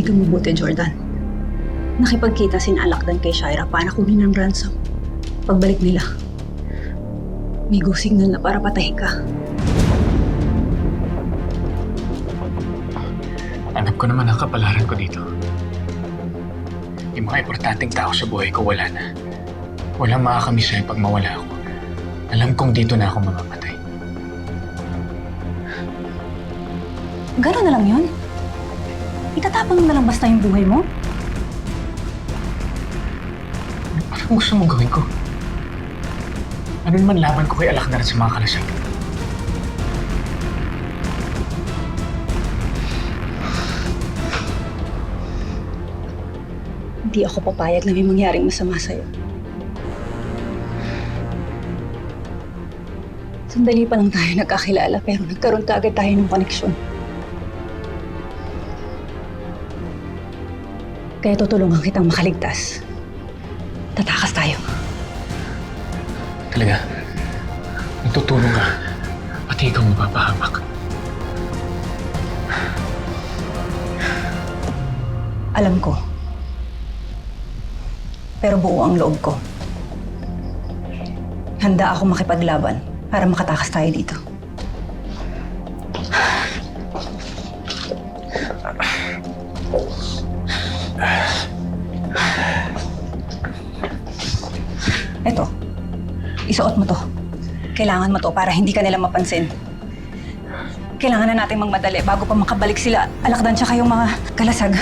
Nakinig ka mabuti, Jordan. Nakipagkita Alakdan kay Shaira para kunin ang ransom. Pagbalik nila, may go signal na para patayin ka. Alam ko naman ang kapalaran ko dito. Yung mga importanteng tao sa buhay ko wala na. Walang makakamiss sa'yo pag mawala ako. Alam kong dito na ako mamamatay. Gano'n na lang yun? Itatapon mo na lang basta yung buhay mo? Anong gusto mong gawin ko? Ano naman laban ko kay Alakdan at sa mga kalasag? Hindi ako papayag na may mangyaring masama sa'yo. Sandali pa lang tayo nagkakilala pero nagkaroon ka agad tayo ng koneksyon. Kaya tutulungan kitang makaligtas. Tatakas tayo. Talaga? Magtutulong ka. Pati ikaw mapapahamak. Alam ko. Pero buo ang loob ko. Handa ako makipaglaban para makatakas tayo dito. Eto, isuot mo to. Kailangan mo to para hindi ka nila mapansin. Kailangan na nating magmadali bago pa makabalik sila. Alakdan tsaka yung mga kalasag.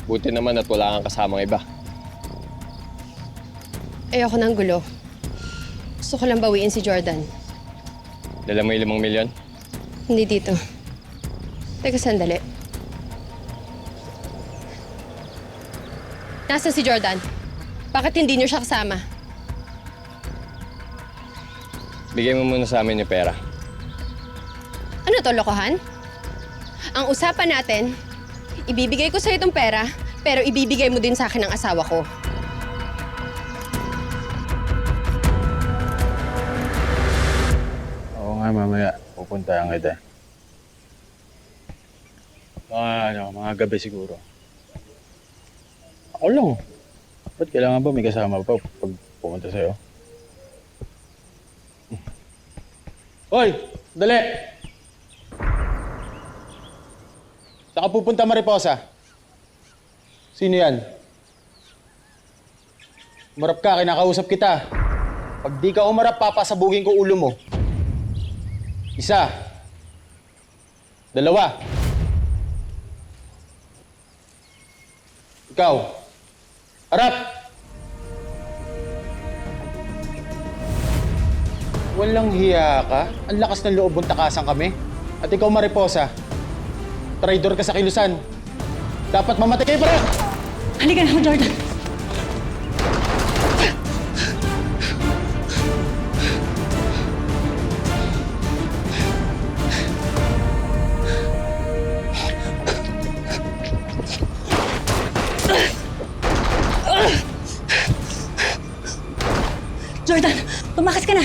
Buti naman at wala kang kasamang iba. Ayoko ng gulo. Gusto ko lang bawiin si Jordan. Dala mo yung 5 milyon? Hindi dito. Teka, sandali. Nasaan si Jordan? Bakit hindi niyo siya kasama? Bigay mo muna sa amin yung pera. Ano to, lokohan? Ang usapan natin, ibibigay ko sa'yo itong pera, pero ibibigay mo din sa akin ang asawa ko. Oo nga, mamaya pupuntahan kita. Mga gabi siguro. Ako lang. Ba't kailangan ba may kasama pa pag pumunta sa'yo? Hoy! Dali! Saan ka pupunta, Mariposa? Sino yan? Umarap ka, kinakausap kita. Pag di ka umarap, papasabugin ko ulo mo. 1. 2. Ikaw. Harap! Walang hiya ka? Ang lakas ng loob mong takasan kami. At ikaw, Mariposa, traidor ka sa kilusan. Dapat mamatay kayo pareho! Halika na, Jordan. Jordan, tumakas ka na.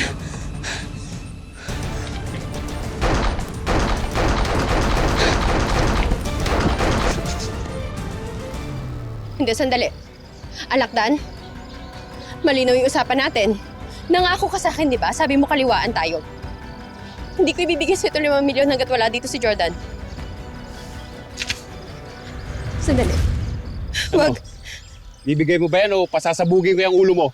Hindi, sandali. Alakdan, malinaw yung usapan natin. Nangako ka sa akin, di ba? Sabi mo kaliwaan tayo. Hindi ko ibibigay sa ito 5 milyon hanggat wala dito si Jordan. Sandali. Wag. Bibigay mo ba yan o pasasabugin ko yung ulo mo?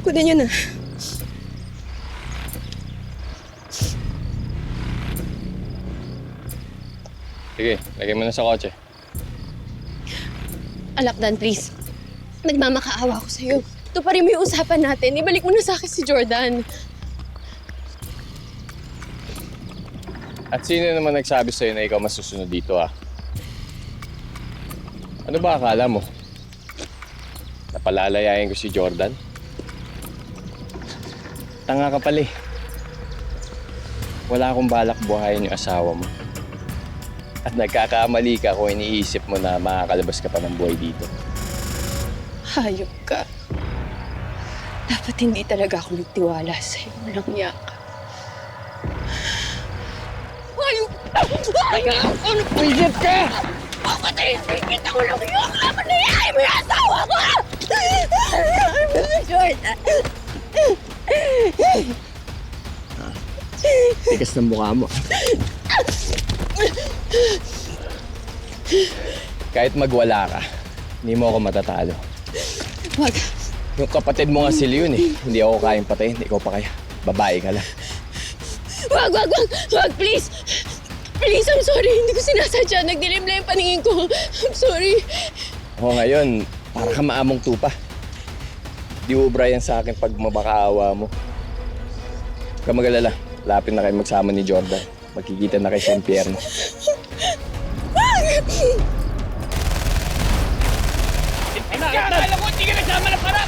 Kunin niyo na. Sige, lagay mo na sa kotse. Alakdan, please. Nagmamakaawa ako sa'yo. Tuparin mo yung usapan natin. Ibalik mo na sa akin si Jordan. At sino naman nagsabi sa'yo na ikaw masusunod dito, ah? Ano ba akala mo? Napalalayain ko si Jordan? Tanga ka pala eh. Wala akong balak buhayin yung asawa mo. At nagkakamali ka kung iniisip mo na makakalabas ka pa ng buhay dito. Hayop ka. Dapat hindi talaga ako nagtiwala sa'yo. Walang niya ka. Hayop! Hayop! Ano po yun ka? Bakit ako lang yung manayay mo yung asawa ko? Jordan! Tigas ng mukha mo. Kahit magwala ka, hindi mo ako matatalo. Wag. Yung kapatid mo nga si Leon eh. Hindi ako kayang patayin. Ikaw pa kaya. Babae ka lang. Wag, wag, wag! Wag, please! Please, I'm sorry. Hindi ko sinasadya. Nagdilim lang yung paningin ko. I'm sorry. Ako ngayon, para ka maamong tupa. Di ubra yan sa akin pag mabakaawa mo. Huwag ka mag-alala. Lapit na kayo magsama ni Jordan. Magkikita na kayo sa impyerno. Akala ko hindi ka nagsama ng para!